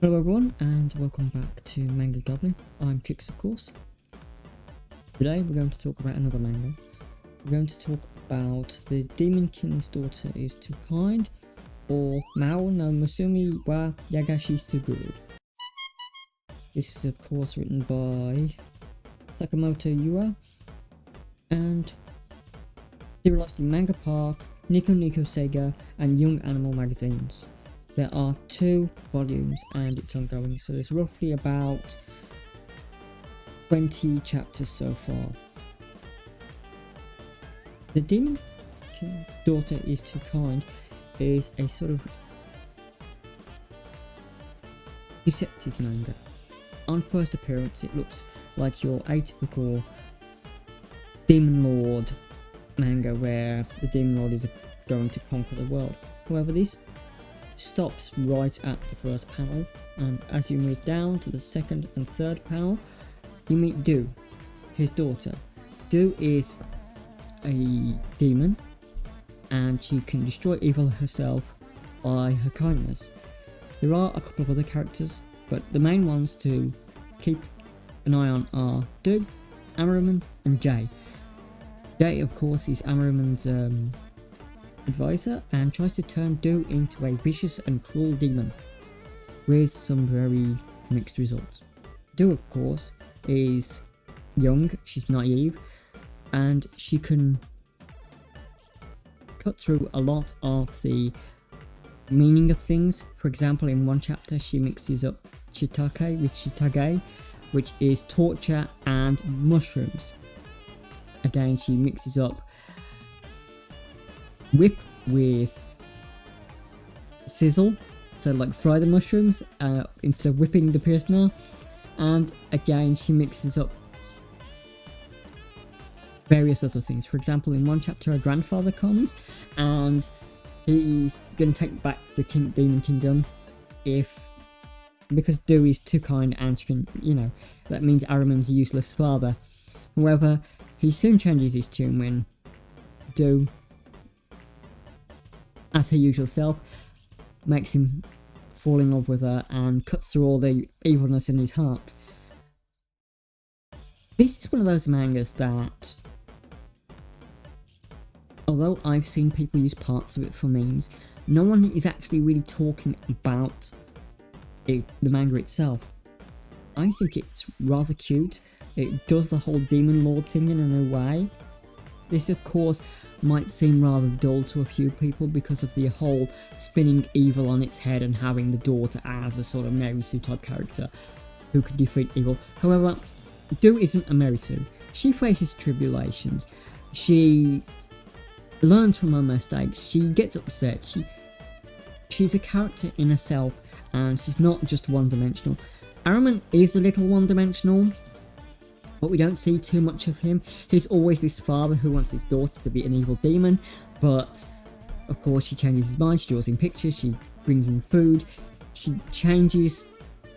Hello everyone and welcome back to Manga Goblin. I'm Trix, of course. Today we're going to talk about another manga. We're going to talk about The Demon King's Daughter is Too Kind, or Maou no Musume wa Yasashi Suguru. This is of course written by SAKAMOTO Yuuya and serialized in Manga Park, Niconico Seiga and Young Animal magazines. There are 2 volumes and it's ongoing, so there's roughly about 20 chapters so far. The Demon King's Daughter is Too Kind is a sort of deceptive manga. On first appearance it looks like your atypical Demon Lord manga where the Demon Lord is going to conquer the world. However, this stops right at the first panel, and as you move down to the second and third panel you meet Do, his daughter. Do is a demon and she can destroy evil herself by her kindness. There are a couple of other characters, but the main ones to keep an eye on are Do, Ammerman and Jay. Jay of course is Ammerman's advisor and tries to turn Do into a vicious and cruel demon with some very mixed results. Do of course is young, she's naive, and she can cut through a lot of the meaning of things. For example, in one chapter she mixes up shiitake with shiitage, which is torture and mushrooms. Again, she mixes up whip with sizzle, so like fry the mushrooms instead of whipping the prisoner, and again she mixes up various other things. For example, in one chapter her grandfather comes and he's going to take back the Demon Kingdom because Do is too kind and she can, that means Araman's a useless father. However, he soon changes his tune when Do, as her usual self, makes him fall in love with her and cuts through all the evilness in his heart. This is one of those mangas that, although I've seen people use parts of it for memes, no one is actually really talking about the manga itself. I think it's rather cute. It does the whole Demon Lord thing in a new way. This of course might seem rather dull to a few people because of the whole spinning evil on its head and having the daughter as a sort of Mary Sue type character who could defeat evil. However, Do isn't a Mary Sue. She faces tribulations. She learns from her mistakes. She gets upset. She's a character in herself and she's not just one-dimensional. Araman is a little one-dimensional, but we don't see too much of him. He's always this father who wants his daughter to be an evil demon, but of course she changes his mind. She draws in pictures, she brings in food, she changes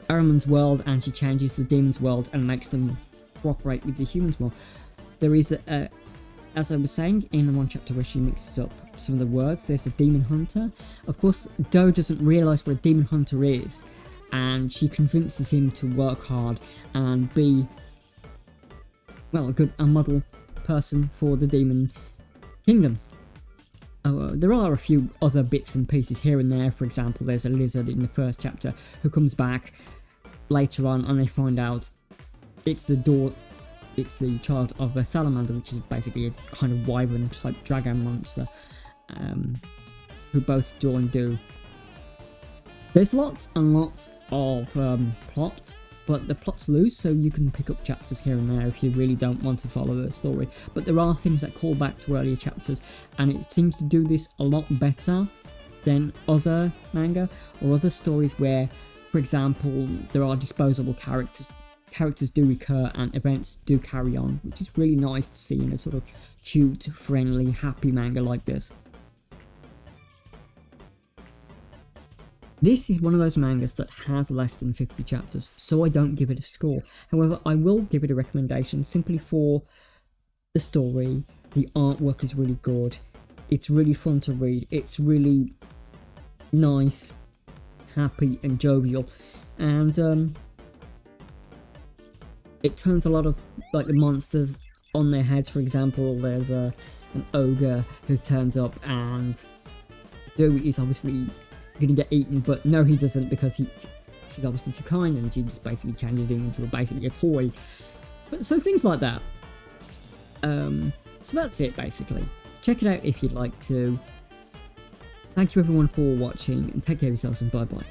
Araman's world and she changes the demon's world and makes them cooperate with the humans more. There is, as I was saying, in one chapter where she mixes up some of the words, there's a demon hunter. Of course, Do doesn't realise what a demon hunter is, and she convinces him to work hard and be a model person for the Demon Kingdom. There are a few other bits and pieces here and there. For example, there's a lizard in the first chapter who comes back later on and they find out it's the child of a salamander, which is basically a kind of wyvern type dragon monster, who both join Do. There's lots and lots of plot, but the plot's loose, so you can pick up chapters here and there if you really don't want to follow the story. But there are things that call back to earlier chapters, and it seems to do this a lot better than other manga or other stories where, for example, there are disposable characters. Characters do recur and events do carry on, which is really nice to see in a sort of cute, friendly, happy manga like this. This is one of those mangas that has less than 50 chapters, so I don't give it a score. However, I will give it a recommendation simply for the story. The artwork is really good. It's really fun to read. It's really nice. happy and jovial, and it turns a lot of like the monsters on their heads. For example, there's an ogre who turns up, and Dewey is obviously gonna get eaten, but no, he doesn't, because she's obviously too kind, and she just basically changes him into basically a toy. But so things like that. So that's it basically. Check it out if you'd like to. Thank you everyone for watching, and take care of yourselves, and bye bye.